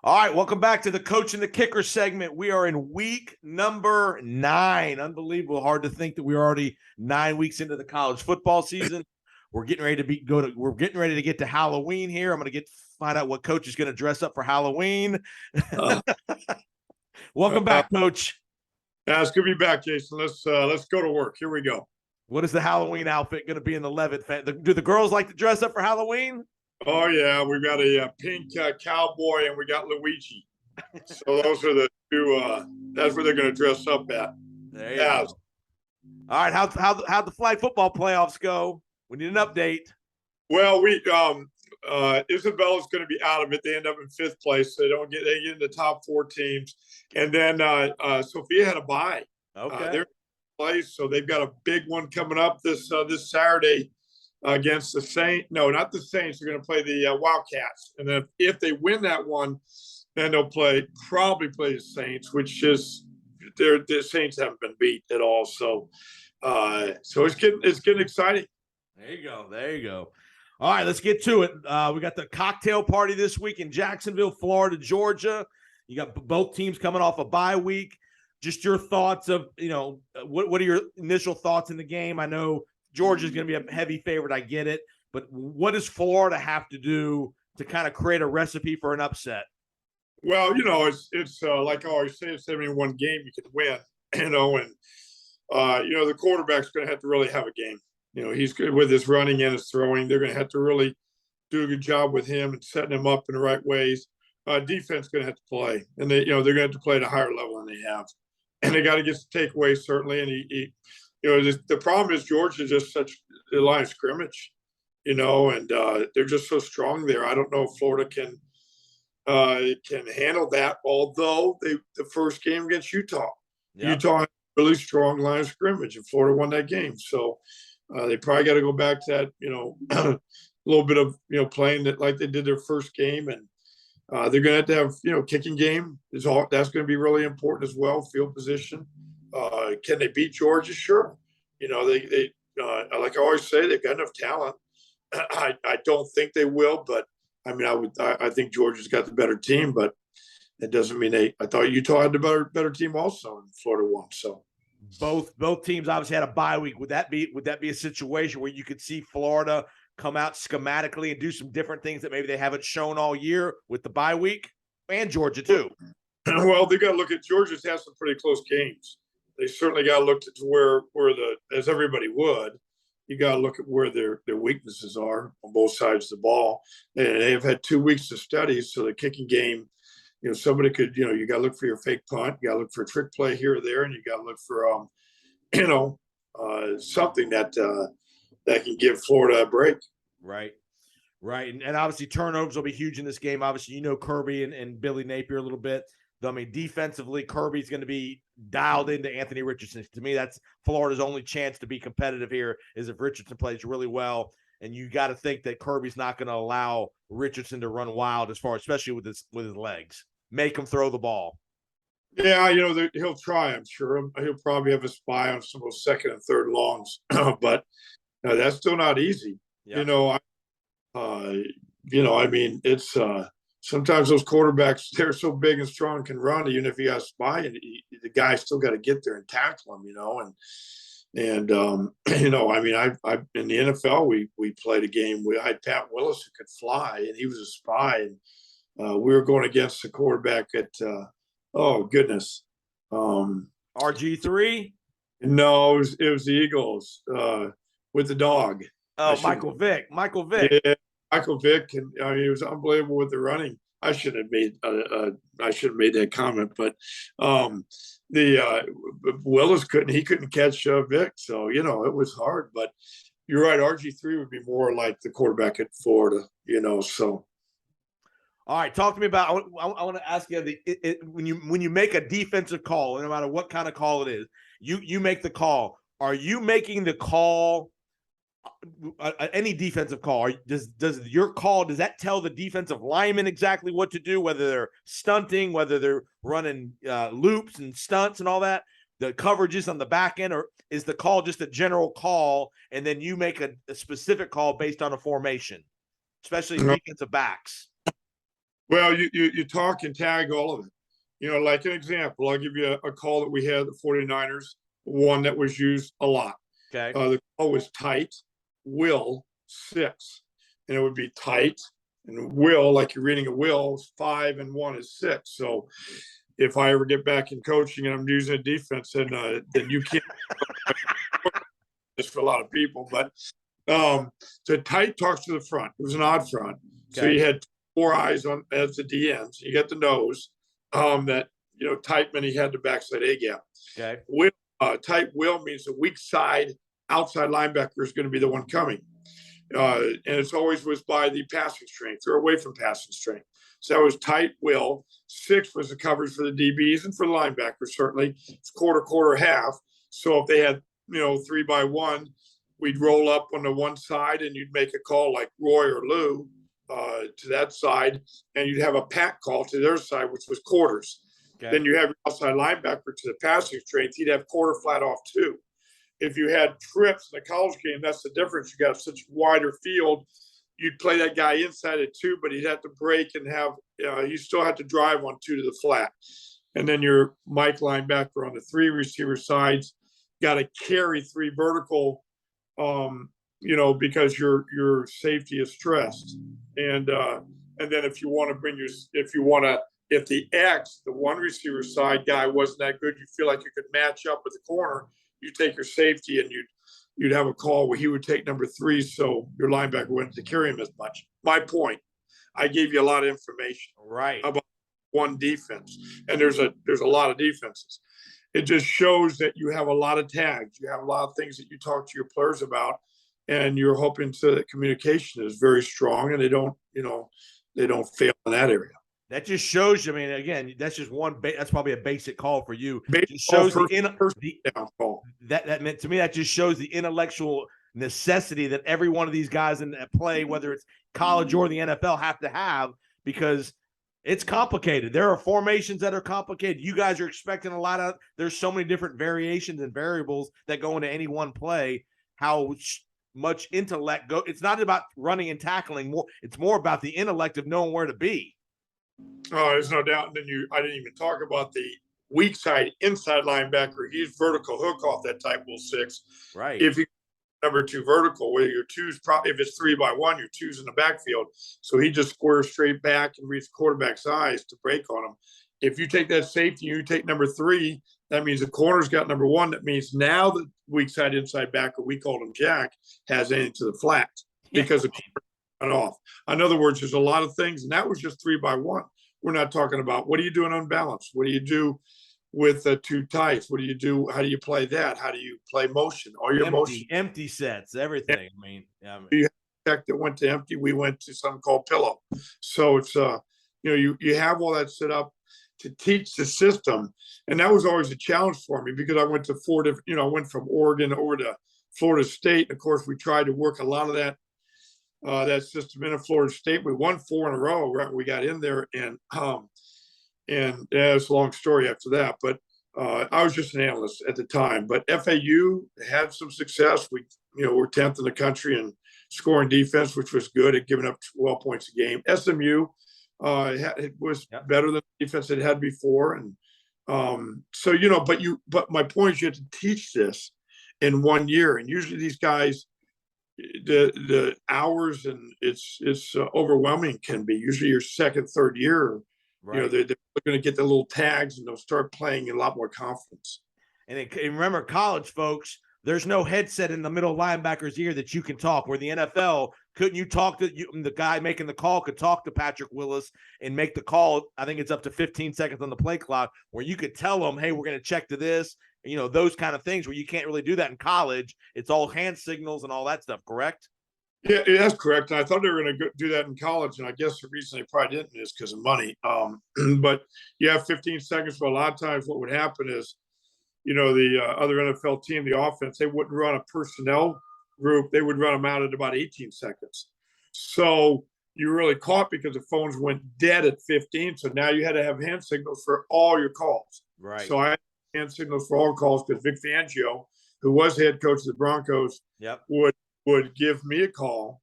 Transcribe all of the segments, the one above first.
All right, welcome back to the Coach and the Kicker segment. We are in week number 9. Unbelievable. Hard to think that we're already 9 weeks into the college football season. We're getting ready to get to Halloween here. I'm going to find out what Coach is going to dress up for Halloween. Welcome back, Coach. Yeah, it's good to be back, Jason. Let's go to work. Here we go. What is the Halloween outfit going to be in the Leavitt? Do the girls like to dress up for Halloween? Oh yeah, we've got a pink cowboy and we got Luigi. So those are the two. That's where they're going to dress up at. There you go. All right, how'd the flag football playoffs go? We need an update. Well, Isabella's going to be out of it. They end up in 5th place. So they get in the top 4 teams, and then Sophia had a bye. Okay, they're in place, so they've got a big one coming up this Saturday against the Saints. No, not the Saints. They're going to play the Wildcats, and then if they win that one, then they'll probably play the Saints, which is the Saints haven't been beat at all. So it's getting exciting. There you go. All right, let's get to it. We got the cocktail party this week in Jacksonville, Florida, Georgia. You got both teams coming off a bye week. Just your thoughts of, what are your initial thoughts in the game? I know Georgia's going to be a heavy favorite. I get it. But what does Florida have to do to kind of create a recipe for an upset? Well, it's like I always say, it's 71 game you can win, and the quarterback's going to have to really have a game. He's good with his running and his throwing. They're going to have to really do a good job with him and setting him up in the right ways. Defense going to have to play, and they're going to have to play at a higher level than they have, and they got to get some takeaways certainly. And the problem is Georgia is just such a line of scrimmage, and they're just so strong there. I don't know if Florida can handle that. Although the first game against Utah had a really strong line of scrimmage, and Florida won that game. So they probably got to go back to that, a little bit of playing that like they did their first game, and they're going to have kicking game that's going to be really important as well. Field position. Can they beat Georgia? Sure. They like I always say, they've got enough talent. I don't think they will, but I think Georgia's got the better team, but it doesn't mean I thought Utah had the better team also, and Florida won. So both teams obviously had a bye week. Would that be a situation where you could see Florida come out schematically and do some different things that maybe they haven't shown all year with the bye week, and Georgia too? Well, they got to look at Georgia's had some pretty close games. They certainly got to look to where as everybody would. You got to look at where their weaknesses are on both sides of the ball. And they have had 2 weeks to study, so the kicking game, somebody could, you got to look for your fake punt, you got to look for a trick play here or there, and you got to look for, something that can give Florida a break. Right. And obviously turnovers will be huge in this game. Obviously, Kirby and Billy Napier a little bit. Defensively, Kirby's going to be dialed into Anthony Richardson. To me, that's Florida's only chance to be competitive here is if Richardson plays really well. And you got to think that Kirby's not going to allow Richardson to run wild especially with his legs. Make him throw the ball. Yeah, he'll try, I'm sure. He'll probably have a spy on some of those second and third longs. But that's still not easy. Yeah. It's sometimes those quarterbacks, they're so big and strong and can run, even if you got a spy, and the guy still got to get there and tackle him, And I in the NFL, we played a game. I had Pat Willis who could fly, and he was a spy. And we were going against the quarterback at, RG3? No, it was the Eagles with the dog. Oh, Michael Vick. Yeah, Michael Vick, and he was unbelievable with the running. I should have made that comment, but Willis couldn't catch Vick, so it was hard. But you're right, RG3 would be more like the quarterback at Florida, So, all right, talk to me about. I want to ask you when you make a defensive call, no matter what kind of call it is, you make the call. Are you making the call? Any defensive call, does your call, does that tell the defensive lineman exactly what to do, whether they're stunting, whether they're running loops and stunts and all that, the coverages on the back end, or is the call just a general call and then you make a specific call based on a formation, especially defensive backs? Well, you talk and tag all of it. Like an example, I'll give you a call that we had at the 49ers, one that was used a lot. Okay. The call was tight, will, 6. And it would be tight and will, like you're reading a will, 5 and 1 is 6. So if I ever get back in coaching and I'm using a defense, then you can't. Just for a lot of people, but so tight talks to the front. It was an odd front. Okay. So you had 4 eyes on as the DNs. You got the nose. That tight meant he had the backside A gap. Okay. Tight will means the weak side outside linebacker is going to be the one coming. And it's always was by the passing strength or away from passing strength. So that was tight will. 6 was the coverage for the DBs and for the linebackers, certainly. It's quarter, half. So if they had, 3 by 1, we'd roll up on the one side and you'd make a call like Roy or Lou to that side, and you'd have a pack call to their side, which was quarters. Okay. Then you have your outside linebacker to the passing strength. He'd have quarter flat off too. If you had trips in the college game, that's the difference. You got such a wider field. You'd play that guy inside at 2, but he'd have to break and have, he still had to drive on 2 to the flat. And then your Mike linebacker on the 3 receiver sides got to carry 3 vertical, because your safety is stressed. And then if you want to if the X, the 1 receiver side guy wasn't that good, you feel like you could match up with the corner, you take your safety and you'd have a call where he would take number 3, so your linebacker wouldn't have to carry him as much. My point, I gave you a lot of information about one defense, and there's a lot of defenses. It just shows that you have a lot of tags. You have a lot of things that you talk to your players about, and you're hoping so that communication is very strong and they don't fail in that area. That just shows you. I mean, again, that's just one. That's probably a basic call for you. It just shows that meant to me. That just shows the intellectual necessity that every one of these guys in that play, whether it's college or the NFL, have to have, because it's complicated. There are formations that are complicated. You guys are expecting a lot of. There's so many different variations and variables that go into any one play. How much intellect go? It's not about running and tackling. It's more about the intellect of knowing where to be. Oh, there's no doubt. And then I didn't even talk about the weak side inside linebacker. He's vertical hook off that type will 6. Right. If you number 2 vertical, where your 2's probably, if it's 3 by 1, your 2's in the backfield. So he just squares straight back and reads quarterback's eyes to break on him. If you take that safety, you take number 3, that means the corner's got number 1. That means now the weak side inside backer, we called him Jack, has into the flat because the corner went off. In other words, there's a lot of things, and that was just 3 by 1. We're not talking about what do you do in unbalanced? What do you do with 2 tights? What do you do? How do you play that? How do you play motion? All your empty sets, everything. I mean, you check that went to empty. We went to something called pillow. So it's you have all that set up to teach the system, and that was always a challenge for me because I went to 4 different. I went from Oregon over to Florida State. Of course, we tried to work a lot of that system in Florida State. We won 4 in a row. Right, we got in there, and it's a long story after that. But I was just an analyst at the time. But FAU had some success. We're 10th in the country in scoring defense, which was good at giving up 12 points a game. SMU it was better than the defense it had before, and But my point is, you have to teach this in 1 year, and usually these guys. The hours and it's overwhelming can be. Usually your second, third year, they're going to get the little tags and they'll start playing in a lot more confidence. And remember, college folks, there's no headset in the middle linebacker's ear that you can talk. Where the NFL, couldn't you talk to the guy making the call could talk to Patrick Willis and make the call? I think it's up to 15 seconds on the play clock where you could tell them, hey, we're going to check to this. Those kind of things where you can't really do that in college. It's all hand signals and all that stuff, correct? Yeah, that's correct. And I thought they were going to do that in college. And I guess the reason they probably didn't is because of money. But you have 15 seconds. But a lot of times what would happen is, the other NFL team, the offense, they wouldn't run a personnel group. They would run them out at about 18 seconds. So you really caught because the phones went dead at 15. So now you had to have hand signals for all your calls. Right. So I hand signals for all calls because Vic Fangio, who was head coach of the Broncos, would give me a call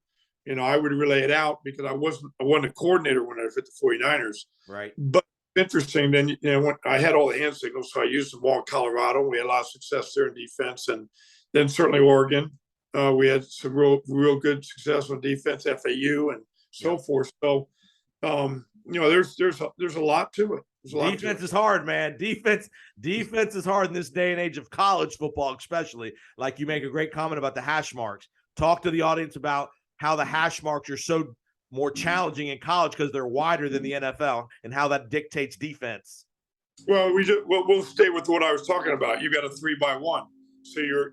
I would relay it out because I wasn't a coordinator when I was at the 49ers. Right. But interesting, then when I had all the hand signals, so I used them all in Colorado. We had a lot of success there in defense, and then certainly Oregon. We had some real good success on defense, FAU, and so forth. So, there's a lot to it. Defense is hard, man. Defense is hard in this day and age of college football, especially. Like, you make a great comment about the hash marks. Talk to the audience about how the hash marks are so more challenging in college because they're wider than the NFL, and how that dictates defense. Well, we'll stay with what I was talking about. You got a 3-by-1, so your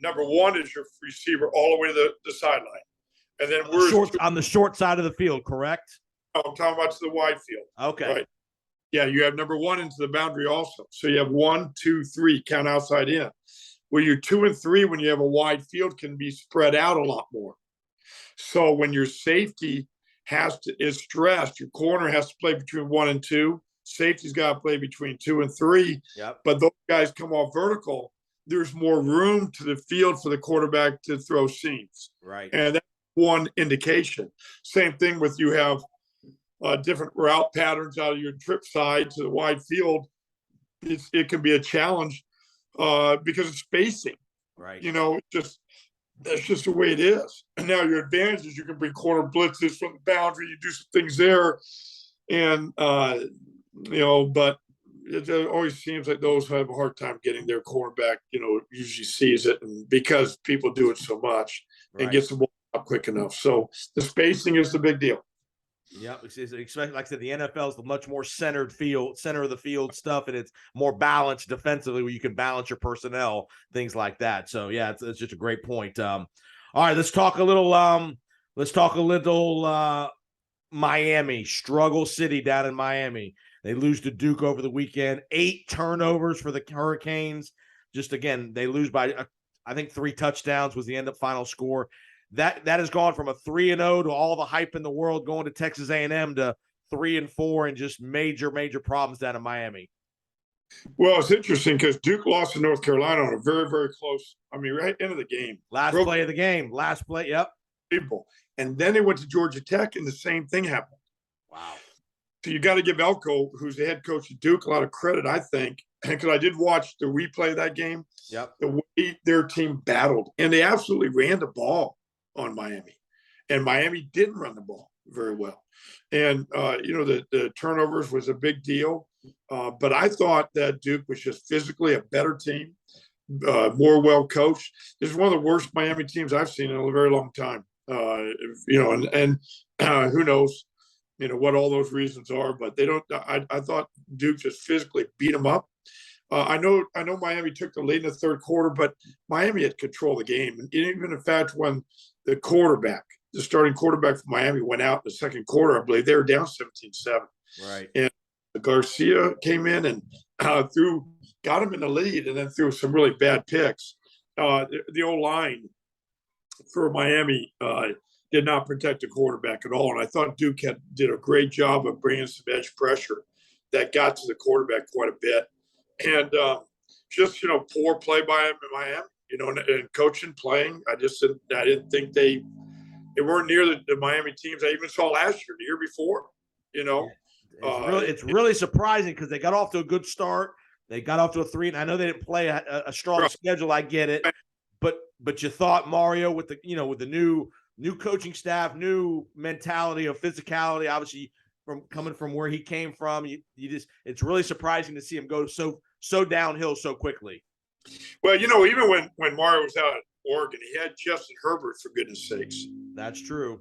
number one is your receiver all the way to the sideline, and then we're on the short side of the field, correct? I'm talking about to the wide field. Okay. Right. Yeah, you have number one into the boundary also. So you have 1, 2, 3 count outside in. Well, your 2 and 3 when you have a wide field can be spread out a lot more. So when your safety is stressed, your corner has to play between 1 and 2. Safety's got to play between 2 and 3. Yep. But those guys come off vertical. There's more room to the field for the quarterback to throw seams. Right. And that's one indication. Same thing with you have different route patterns out of your trip side to the wide field. It can be a challenge because of spacing. Right. That's just the way it is. And now your advantage is you can bring corner blitzes from the boundary. You do some things there. And, but it always seems like those who have a hard time getting their cornerback, usually sees it. And because people do it so much and gets the ball up quick enough. So the spacing is the big deal. Yeah, like I said, the NFL is the much more center of the field stuff, and it's more balanced defensively, where you can balance your personnel, things like that. So yeah, it's just a great point. All right, let's talk a little. Miami, struggle city down in Miami. They lose to Duke over the weekend. 8 turnovers for the Hurricanes. Just again, they lose by I think 3 touchdowns was the final score. That has gone from a 3-0 to all the hype in the world, going to Texas A&M to 3-4, and just major problems down in Miami. Well, it's interesting because Duke lost to North Carolina on a very, very close. Right into the game. Last play of the game. Last play. Yep. People. And then they went to Georgia Tech, and the same thing happened. Wow. So you got to give Elko, who's the head coach at Duke, a lot of credit, I think, because I did watch the replay of that game. Yep. The way their team battled, and they absolutely ran the ball on Miami, and Miami didn't run the ball very well. And, the turnovers was a big deal. But I thought that Duke was just physically a better team, more well coached. This is one of the worst Miami teams I've seen in a very long time. And who knows, what all those reasons are, but they don't. I thought Duke just physically beat them up. I know Miami took the lead in the third quarter, but Miami had control of the game. And even in fact, when the starting quarterback for Miami went out in the second quarter, I believe they were down 17-7. Right. And Garcia came in and got him in the lead, and then threw some really bad picks. The O-line for Miami did not protect the quarterback at all. And I thought Duke did a great job of bringing some edge pressure that got to the quarterback quite a bit. And just, poor play by him in Miami, and coaching, playing. I didn't think they weren't near the Miami teams I even saw last year, the year before, It's really surprising because they got off to a good start. They got off to a 3, and I know they didn't play a strong schedule. I get it. But you thought, Mario, with the new coaching staff, new mentality of physicality, obviously coming from where he came from, it's really surprising to see him go so downhill so quickly. Well, even when Mario was out at Oregon, he had Justin Herbert, for goodness sakes. That's true.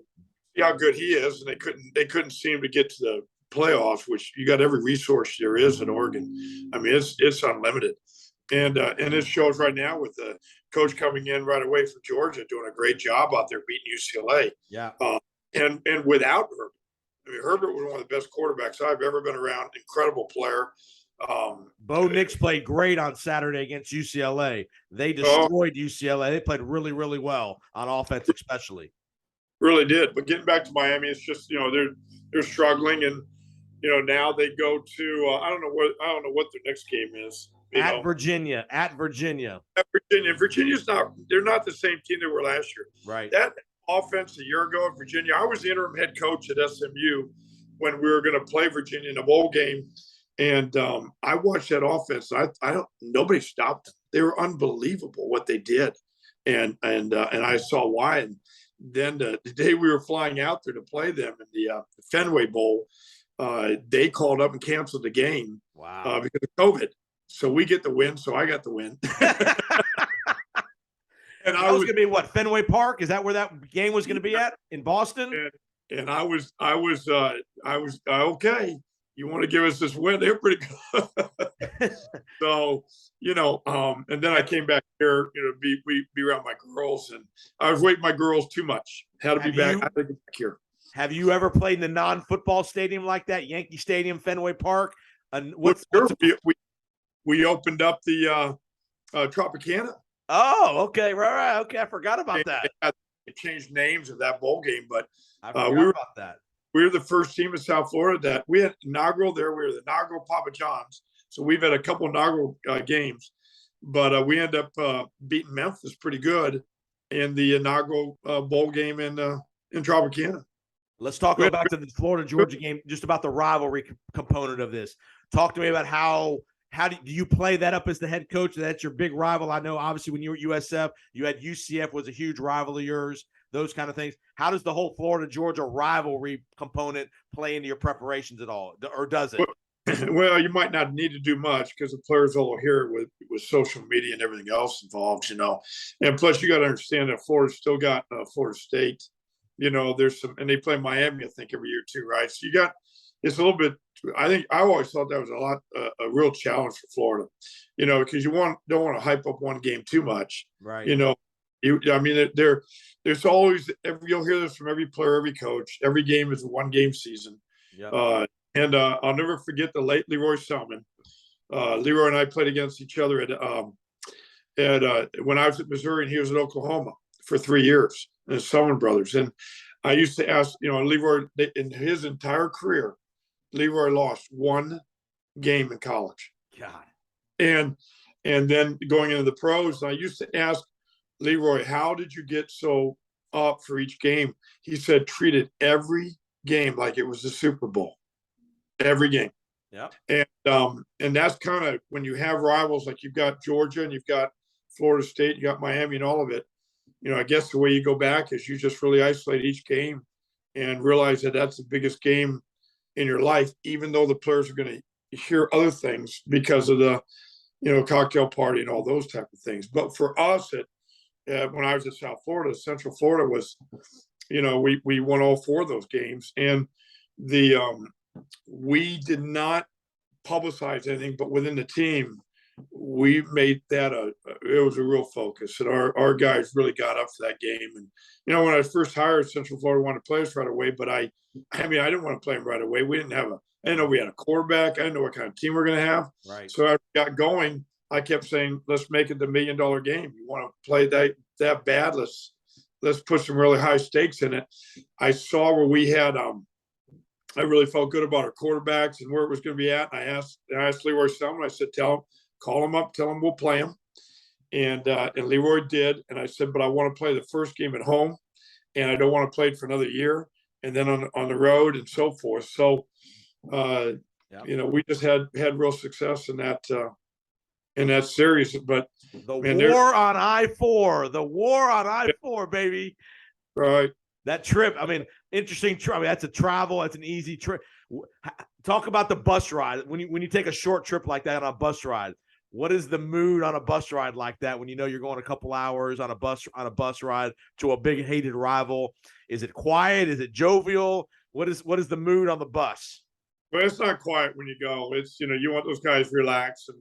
See how good he is, and they couldn't seem to get to the playoffs, which you got every resource there is in Oregon. It's unlimited. And it shows right now with the coach coming in right away from Georgia, doing a great job out there beating UCLA. Yeah. And without Herbert. Herbert was one of the best quarterbacks I've ever been around. Incredible player. Bo Nix played great on Saturday against UCLA. They destroyed UCLA. They played really, really well on offense, especially. Really did. But getting back to Miami, it's just they're struggling, and now they go to I don't know what their next game is. At Virginia. Virginia's they're not the same team they were last year. Right. That offense a year ago at Virginia. I was the interim head coach at SMU when we were going to play Virginia in a bowl game. And I watched that offense. Nobody stopped them. They were unbelievable what they did. And I saw why. And then the day we were flying out there to play them in the Fenway Bowl, they called up and canceled the game. Wow. Because of COVID. So we get the win. So I got the win. And I was going to be what, Fenway Park? Is that where that game was going to be at in Boston? And I was okay. You want to give us this win? They're pretty good. So, and then I came back here, be around my girls, and I was waiting my girls too much. Had to be back. I had to get back here. Have you ever played in a non-football stadium like that? Yankee Stadium, Fenway Park? And we opened up the Tropicana. Oh, okay, right. Okay, I forgot about that. They changed names of that bowl game, but I forgot about that. We were the first team in South Florida that we had inaugural there. We were the inaugural Papa John's. So we've had a couple inaugural games, but we ended up beating Memphis pretty good in the inaugural bowl game in Tropicana. Let's talk back to the Florida-Georgia game, just about the rivalry component of this. Talk to me about how do you play that up as the head coach? That's your big rival. I know, obviously, when you were at USF, you had UCF was a huge rival of yours, those kind of things. How does the whole Florida-Georgia rivalry component play into your preparations at all, or does it? Well, you might not need to do much because the players will hear it with social media and everything else involved, And plus, you got to understand that Florida's still got Florida State. There's some, and they play Miami, I think, every year too, right? So it's a little bit. I think I always thought that was a real challenge for Florida, because you don't want to hype up one game too much, right? There's always you'll hear this from every player, every coach. Every game is a one-game season. Yep. And I'll never forget the late Leroy Selman. Leroy and I played against each other when I was at Missouri and he was at Oklahoma for 3 years. And the Selman brothers. And I used to ask, Leroy, in his entire career, Leroy lost one game in college. God. And then going into the pros, I used to ask Leroy, how did you get so up for each game? He said, treated every game like it was the Super Bowl. Every game. Yeah. And that's kind of when you have rivals, like you've got Georgia and you've got Florida State, you got Miami and all of it. I guess the way you go back is you just really isolate each game and realize that that's the biggest game in your life, even though the players are going to hear other things because of the, cocktail party and all those type of things. But for us, when I was in South Florida, Central Florida was, we won all 4 of those games. And we did not publicize anything, but within the team, we made that it was a real focus, and our guys really got up for that game. And when I first hired, Central Florida wanted to play us right away, but I didn't want to play them right away. We didn't have I didn't know we had a quarterback. I didn't know what kind of team we're going to have. Right. So as we got going, I kept saying, let's make it the $1 million game. You want to play that bad? Let's put some really high stakes in it. I saw where we had I really felt good about our quarterbacks and where it was going to be at. I asked Leroy Selman, I said, call him up, tell him we'll play him. And Leroy did. And I said, but I want to play the first game at home and I don't want to play it for another year and then on the road and so forth. So, we just had real success in that series. But the war on I-4, baby. Right. That trip, interesting trip. That's a travel. That's an easy trip. Talk about the bus ride. When you take a short trip like that on a bus ride, what is the mood on a bus ride like that when you're going a couple hours on a bus ride to a big hated rival? Is it quiet? Is it jovial? What is the mood on the bus? Well, it's not quiet when you go. It's you want those guys to relax and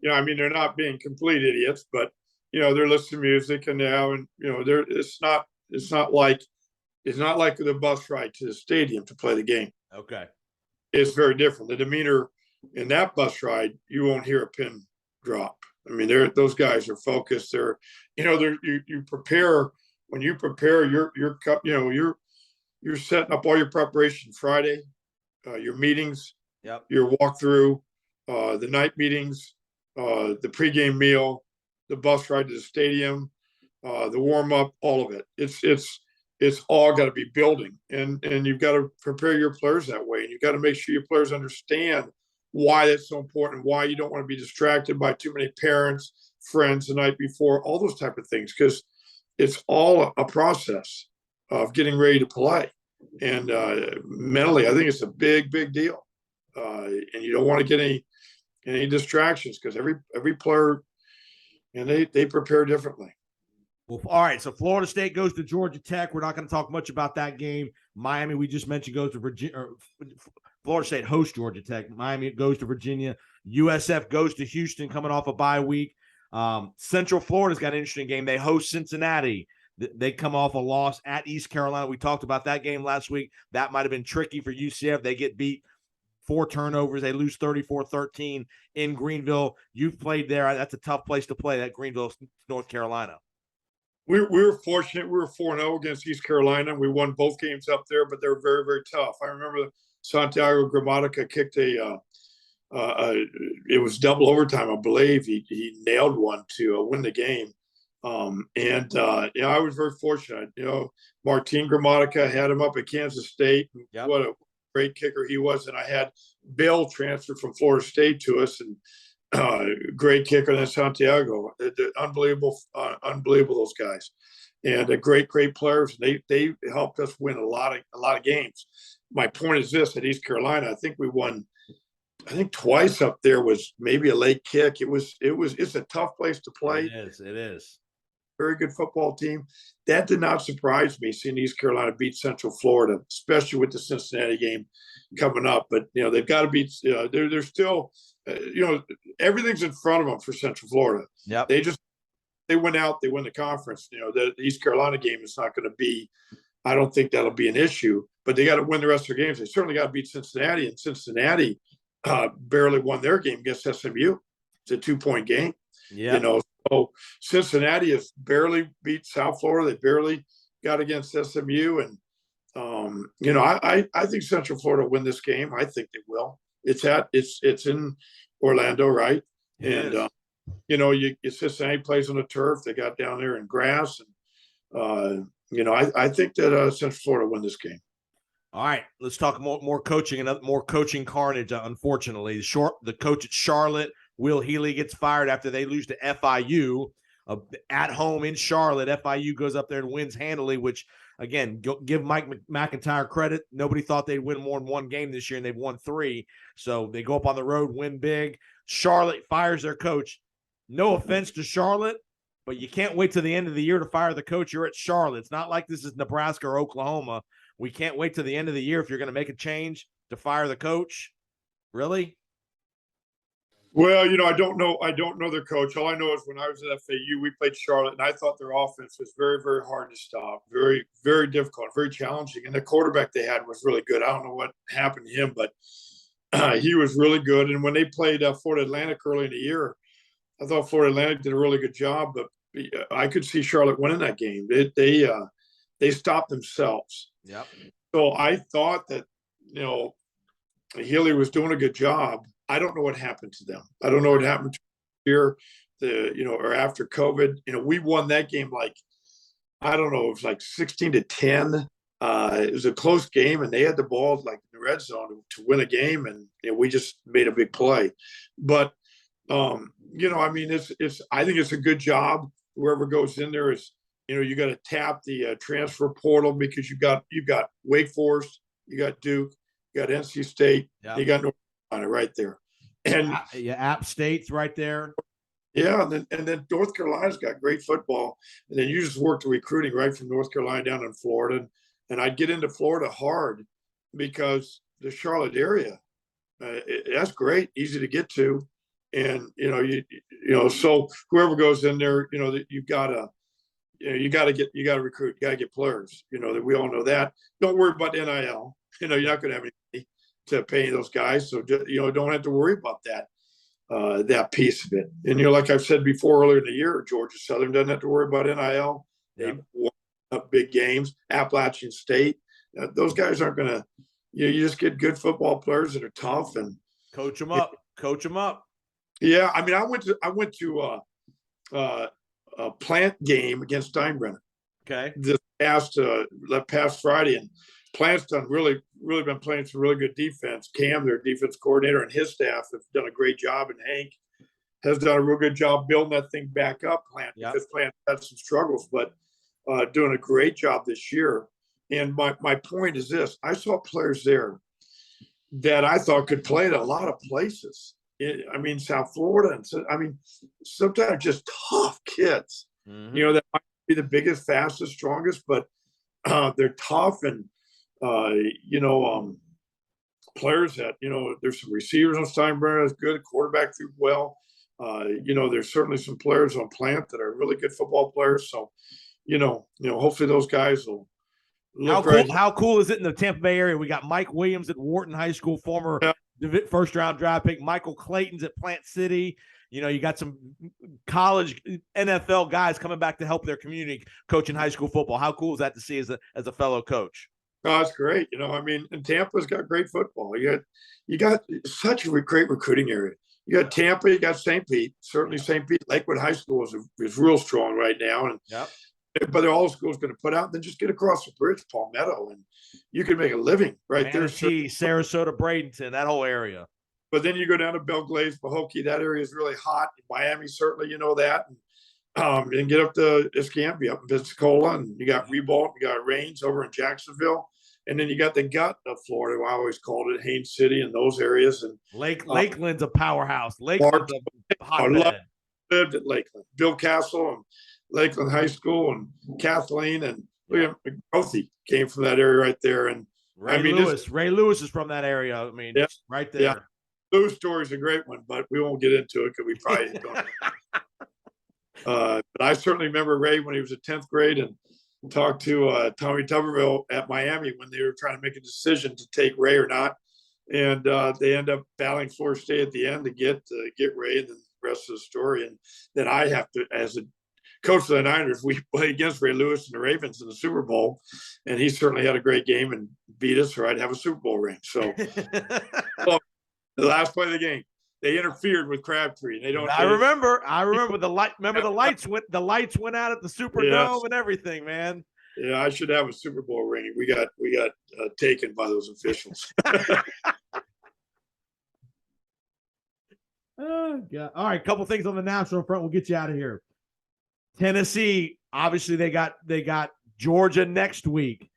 they're not being complete idiots, but they're listening to music and it's not like the bus ride to the stadium to play the game. Okay. It's very different. The demeanor in that bus ride, you won't hear a pin drop. Those guys are focused. You prepare. When you prepare, you're setting up all your preparation Friday, your meetings, your walkthrough, the night meetings, the pregame meal, the bus ride to the stadium, the warm up, all of it. it's all got to be building, and you've got to prepare your players that way, and you've got to make sure your players understand why it's so important, why you don't want to be distracted by too many parents, friends the night before, all those type of things, because it's all a process of getting ready to play. And mentally, I think it's a big deal, and you don't want to get any distractions, because every player, and they prepare differently. Well, all right. So Florida State goes to Georgia Tech. We're not going to talk much about that game. Miami, we just mentioned, goes to Virginia. Florida State hosts Georgia Tech. Miami goes to Virginia. USF goes to Houston, coming off a bye week. Central Florida's got an interesting game. They host Cincinnati. They come off a loss at East Carolina. We talked about that game last week. That might have been tricky for UCF. They get beat 4 turnovers. They lose 34-13 in Greenville. You've played there. That's a tough place to play, that Greenville, North Carolina. We were fortunate. We were 4-0 against East Carolina. We won both games up there, but they were very tough. I remember Santiago Gramatica kicked it was double overtime, I believe. He nailed one to win the game. I was very fortunate. Martin Gramatica had him up at Kansas State. Yep. What a great kicker he was. And I had Bill transferred from Florida State to us, and great kicker than Santiago. Unbelievable, those guys, and great players. They helped us win a lot of games. My point is this: at East Carolina, I think we won. I think twice up there was maybe a late kick. It's a tough place to play. It is. Very good football team. That did not surprise me, seeing East Carolina beat Central Florida, especially with the Cincinnati game coming up. But they've got to beat. They're still. Everything's in front of them for Central Florida. Yeah. They went out, they win the conference. The East Carolina game is not going to be, I don't think that'll be an issue, but they got to win the rest of their games. They certainly got to beat Cincinnati, and Cincinnati barely won their game against SMU. It's a 2-point game. Yeah. So Cincinnati has barely beat South Florida. They barely got against SMU. And, I think Central Florida will win this game. I think they will. It's in Orlando, right? Yes. And Cincinnati plays on the turf. They got down there in grass, and I think that Central Florida win this game. All right, let's talk more coaching and more coaching carnage. Unfortunately, the coach at Charlotte, Will Healy, gets fired after they lose to FIU at home in Charlotte. FIU goes up there and wins handily, which, again, give Mike McIntyre credit. Nobody thought they'd win more than one game this year, and they've won 3. So they go up on the road, win big. Charlotte fires their coach. No offense to Charlotte, but you can't wait to the end of the year to fire the coach. You're at Charlotte. It's not like this is Nebraska or Oklahoma. We can't wait to the end of the year if you're going to make a change to fire the coach. Really? Well, I don't know their coach. All I know is when I was at FAU, we played Charlotte, and I thought their offense was very hard to stop, very difficult, very challenging. And the quarterback they had was really good. I don't know what happened to him, but he was really good. And when they played Florida Atlantic early in the year, I thought Florida Atlantic did a really good job, but I could see Charlotte winning that game. They stopped themselves. Yep. So I thought that Healy was doing a good job. I don't know what happened to them. I don't know what happened to here, or after COVID. We won that game I don't know, it was 16-10. It was a close game, and they had the ball in the red zone to win a game, and we just made a big play. But I think it's a good job. Whoever goes in there is, you got to tap the transfer portal, because you got Wake Forest, you got Duke, you got NC State, you got North Carolina right there, and App State's right there. Yeah, and then North Carolina's got great football, and then you just work the recruiting right from North Carolina down in Florida, and I'd get into Florida hard because the Charlotte area, that's great, easy to get to, and so whoever goes in there, you got to recruit, you got to get players, that we all know that. Don't worry about NIL, you're not going to have any money to pay those guys, so don't have to worry about that piece of it. And like I've said before earlier in the year, Georgia Southern doesn't have to worry about NIL. They won big games. Appalachian State, those guys aren't going to. You just get good football players that are tough and coach them up. Coach them up. Yeah, I went to a Plant game against Steinbrenner. Okay. this past Friday, and Plant's really been playing some really good defense. Cam, their defense coordinator, and his staff have done a great job, and Hank has done a real good job building that thing back up. Plant, because Plant had some struggles, but doing a great job this year. And my point is this: I saw players there that I thought could play at a lot of places. South Florida, and sometimes just tough kids. Mm-hmm. That might be the biggest, fastest, strongest, but they're tough, and players that there's some receivers on Steinbrenner that's good, quarterback threw well. There's certainly some players on Plant that are really good football players. So, hopefully those guys will look right. How cool is it in the Tampa Bay area? We got Mike Williams at Wharton High School, former first-round draft pick. Michael Clayton's at Plant City. You got some college NFL guys coming back to help their community coaching high school football. How cool is that to see as a fellow coach? Oh, it's great. And Tampa's got great football. You got such a great recruiting area. You got Tampa, you got St. Pete. Certainly St. Pete, Lakewood High School is real strong right now. And but they're all schools going to put out, then just get across the bridge, Palmetto, and you can make a living right Manatee, there. Sarasota, Bradenton, that whole area. But then you go down to Belglades, Pahokee, that area is really hot. Miami, certainly, that. And get up to Escambia, up in Pensacola, and you got Ribault, you got Rains over in Jacksonville. And then you got the gut of Florida, I always called it, Haines City and those areas. And Lakeland's a powerhouse. Lakeland's a hotbed. Lived at Lakeland. Bill Castle and Lakeland High School, and Kathleen and Grothy came from that area right there. And Ray Lewis is from that area. Right there. Yeah. Lou's story's a great one, but we won't get into it because we probably don't. But I certainly remember Ray when he was in 10th grade and talked to Tommy Tuberville at Miami when they were trying to make a decision to take Ray or not. And they end up battling Florida State at the end to get Ray, and then the rest of the story. And then I have to, as a coach of the Niners, we played against Ray Lewis and the Ravens in the Super Bowl, and he certainly had a great game and beat us, or I'd have a Super Bowl ring. So well, the last play of the game, they interfered with Crabtree. I remember the light. Remember the lights went. The lights went out at the Superdome and everything, man. Yeah, I should have a Super Bowl ring. We got taken by those officials. Oh God! All right, a couple things on the national front. We'll get you out of here. Tennessee, obviously, they got Georgia next week.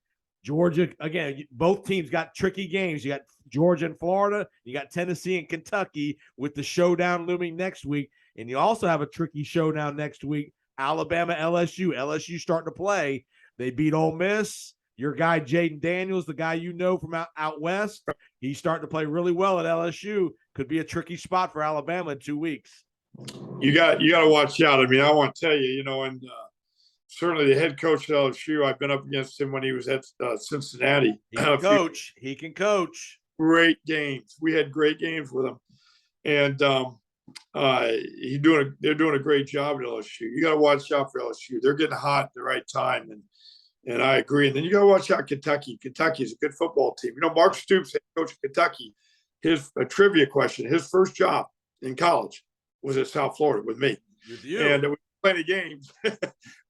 Georgia, again, both teams got tricky games. You got Georgia and Florida. You got Tennessee and Kentucky with the showdown looming next week. And you also have a tricky showdown next week, Alabama, LSU. LSU starting to play. They beat Ole Miss. Your guy, Jaden Daniels, the guy from out west, he's starting to play really well at LSU. Could be a tricky spot for Alabama in 2 weeks. You got to watch out. I want to tell you, and certainly the head coach at LSU, I've been up against him when he was at Cincinnati. He can coach. Great games. We had great games with him. And they're doing a great job at LSU. You got to watch out for LSU. They're getting hot at the right time. And I agree. And then you got to watch out Kentucky. Kentucky is a good football team. Mark Stoops, head coach of Kentucky, a trivia question, his first job in college was at South Florida with me. With you. And we played the games.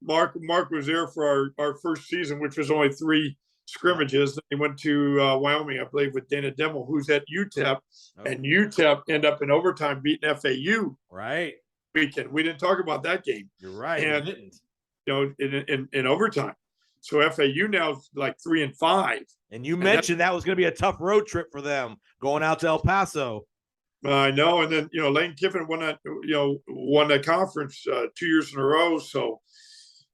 Mark was there for our first season, which was only 3 scrimmages. Then he went to Wyoming, I believe, with Dana Demmel, who's at UTEP. Oh. And UTEP ended up in overtime beating FAU. Right. Weekend. We didn't talk about that game. You're right. And, in overtime. So FAU now is like 3-5. And you mentioned that was going to be a tough road trip for them going out to El Paso. I know. And then, Lane Kiffin won that conference 2 years in a row. So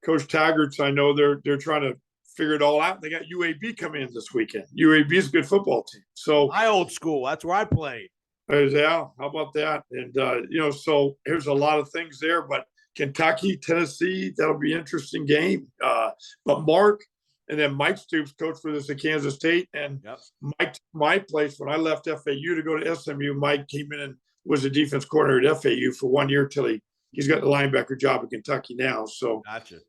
Coach Taggart's, I know they're trying to figure it all out. They got UAB coming in this weekend. UAB is a good football team. So my old school, that's where I played. Yeah, how about that? And, so there's a lot of things there, but Kentucky, Tennessee, that'll be an interesting game. But Mark and then Mike Stoops coached for this at Kansas State. And Mike, my place, when I left FAU to go to SMU, Mike came in and was the defense coordinator at FAU for 1 year till he's got the linebacker job at Kentucky now. So, gotcha.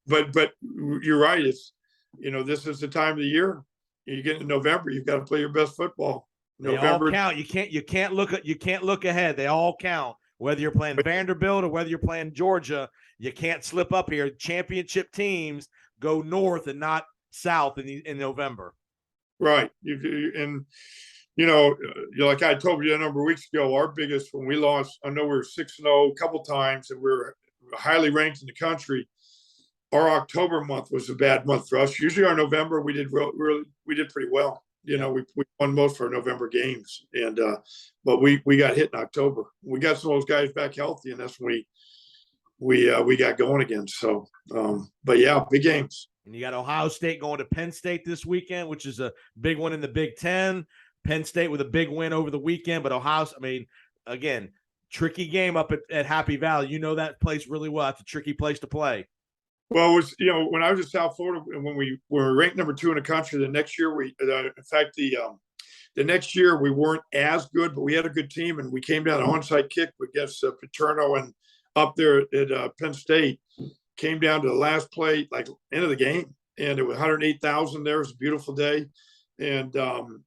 But you're right. It's, this is the time of the year. You get into November, you've got to play your best football. November. They all count. You can't look ahead. They all count. Whether you're playing Vanderbilt or whether you're playing Georgia, you can't slip up here. Championship teams go north and not south in November. Right. Like I told you a number of weeks ago, our biggest, when we lost, I know we were 6-0 a couple times and we were highly ranked in the country. Our October month was a bad month for us. Usually our November, we did pretty well. We won most of our November games, but we got hit in October. We got some of those guys back healthy, and that's when we got going again. So, but yeah, big games. And you got Ohio State going to Penn State this weekend, which is a big one in the Big Ten. Penn State with a big win over the weekend, but again, tricky game up at Happy Valley. You know that place really well. It's a tricky place to play. Well, it was, when I was in South Florida, and when we were ranked number 2 in the country, the next year the next year we weren't as good, but we had a good team, and we came down an onside kick against Paterno and up there at Penn State. Came down to the last play, like end of the game, and it was 108,000 there. It was a beautiful day, and in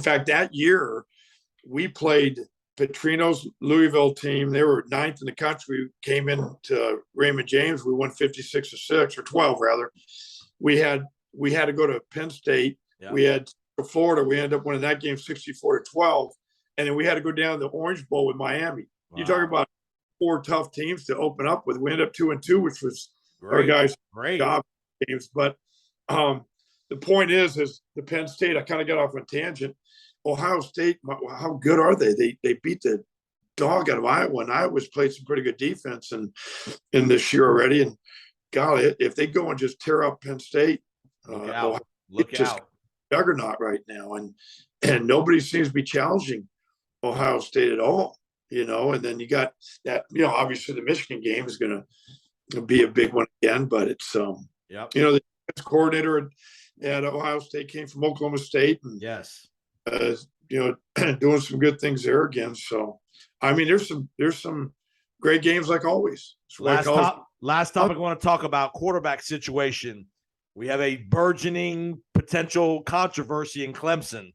fact that year we played Petrino's Louisville team. They were 9th in the country. We came in to Raymond James. We won 56-6 or 12 rather. We had to go to Penn State. Yeah. We had Florida. We ended up winning that game 64-12, and then we had to go down to the Orange Bowl with Miami. Wow. You talk about 4 tough teams to open up with. We ended up 2-2, which was our guys' job games. But the point is the Penn State. I kind of got off on a tangent. Ohio State, how good are they? They beat the dog out of Iowa, and Iowa's played some pretty good defense in this year already. And golly, if they go and just tear up Penn State, look out, juggernaut right now, and nobody seems to be challenging Ohio State at all. And then you got that. Obviously the Michigan game is going to be a big one again, but it's the defense coordinator at Ohio State came from Oklahoma State, and yes. Doing some good things there again. So, there's some great games like always. Last topic I want to talk about, quarterback situation. We have a burgeoning potential controversy in Clemson.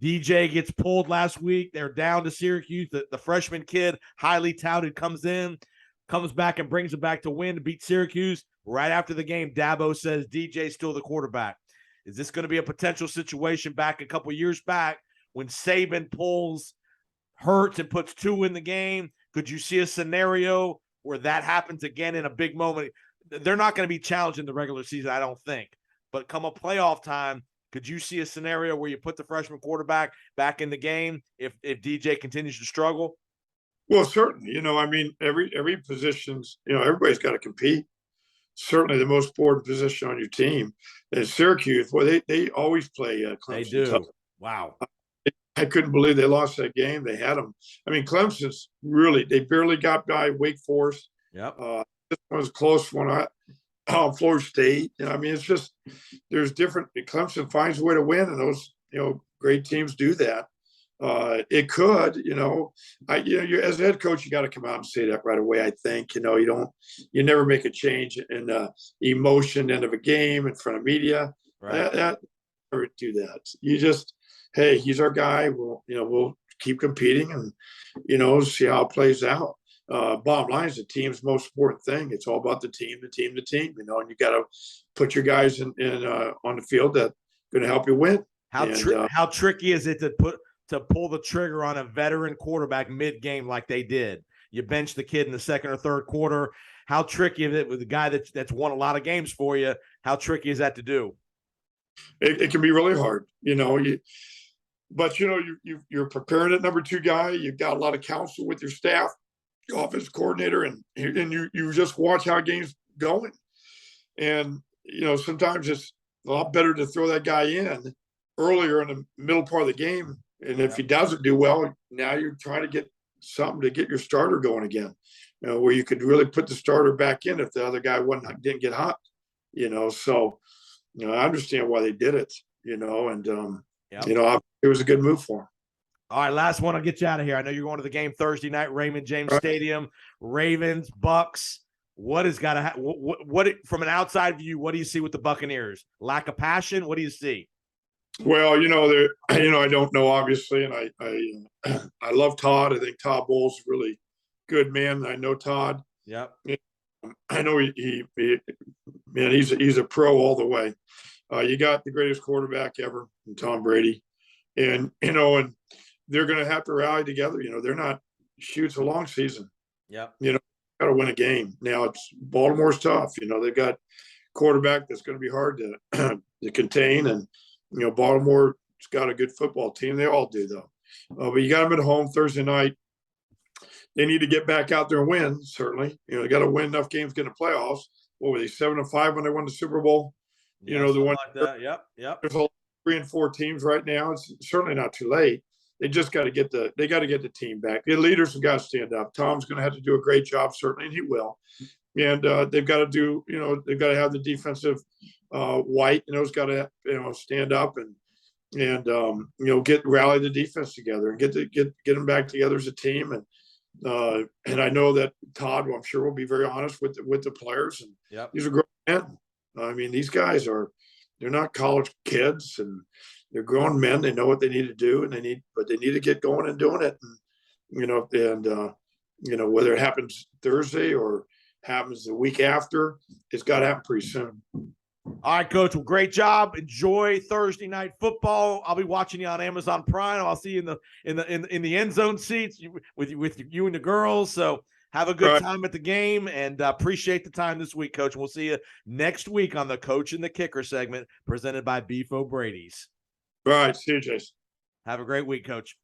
DJ gets pulled last week. They're down to Syracuse. The freshman kid, highly touted, comes back and brings it back to win to beat Syracuse. Right after the game, Dabo says DJ's still the quarterback. Is this going to be a potential situation back a couple years back when Saban pulls Hurts and puts 2 in the game? Could you see a scenario where that happens again in a big moment? They're not going to be challenged in the regular season, I don't think. But come a playoff time, could you see a scenario where you put the freshman quarterback back in the game if DJ continues to struggle? Well, certainly. Every position's, everybody's got to compete. Certainly the most important position on your team is Syracuse. Well, they always play Clemson. They do. Tough. Wow. I couldn't believe they lost that game. They had them. Clemson's they barely got by Wake Forest. Yep. This one was a close one. Florida State. it's just there's different. Clemson finds a way to win, and those great teams do that. It could, you as a head coach, you got to come out and say that right away. I think, you never make a change in the emotion end of a game in front of media. Right. Never do that. You just, hey, he's our guy. We'll keep competing and, see how it plays out. Bottom line is the team's most important thing. It's all about the team, and you got to put your guys in on the field that going to help you win. How tricky is it to pull the trigger on a veteran quarterback mid-game like they did? You bench the kid in the second or third quarter. How tricky is it with a guy that's won a lot of games for you? How tricky is that to do? It can be really hard, but you're preparing at number 2 guy. You've got a lot of counsel with your staff, your offensive coordinator, and you just watch how games going. And, sometimes it's a lot better to throw that guy in earlier in the middle part of the game. And if he doesn't do well, now you're trying to get something to get your starter going again, where you could really put the starter back in if the other guy didn't get hot, So, I understand why they did it, and it was a good move for him. All right, last one. I'll get you out of here. I know you're going to the game Thursday night, Raymond James Stadium, Ravens, Bucks. What has got to what from an outside view? What do you see with the Buccaneers? Lack of passion. What do you see? Well, I don't know obviously, and I love Todd. I think Todd Bowles really good man. I know Todd. Yep. I know man, he's a pro all the way. You got the greatest quarterback ever, Tom Brady, and and they're going to have to rally together. They're not shoots a long season. Yep. Got to win a game. Now it's Baltimore's tough. They've got quarterback that's going to be hard to to contain, and Baltimore's got a good football team. They all do though. But you got them at home Thursday night. They need to get back out there and win. Certainly, they got to win enough games to get in the playoffs. What were they, 7-5 when they won the Super Bowl? Yeah, The one like that. Yep. There's 3 and 4 teams right now. It's certainly not too late. They just got to get the team back. The leaders have got to stand up. Tom's going to have to do a great job, certainly, and he will. And they've got to do, they've got to have the defensive White, has got to, stand up and rally the defense together and get them back together as a team. And I know that Todd, I'm sure, will be very honest with the players. And yep. These are grown men. I mean, these guys they're not college kids, and they're grown men. They know what they need to do, and they need to get going and doing it. And whether it happens Thursday or happens the week after, it's got to happen pretty soon. All right, Coach. Well, great job. Enjoy Thursday night football. I'll be watching you on Amazon Prime. I'll see you in the end zone seats with you and the girls. So have a good time at the game, and appreciate the time this week, Coach. We'll see you next week on the Coach and the Kicker segment presented by Beef O'Brady's. All right. See you, Jason. Have a great week, Coach.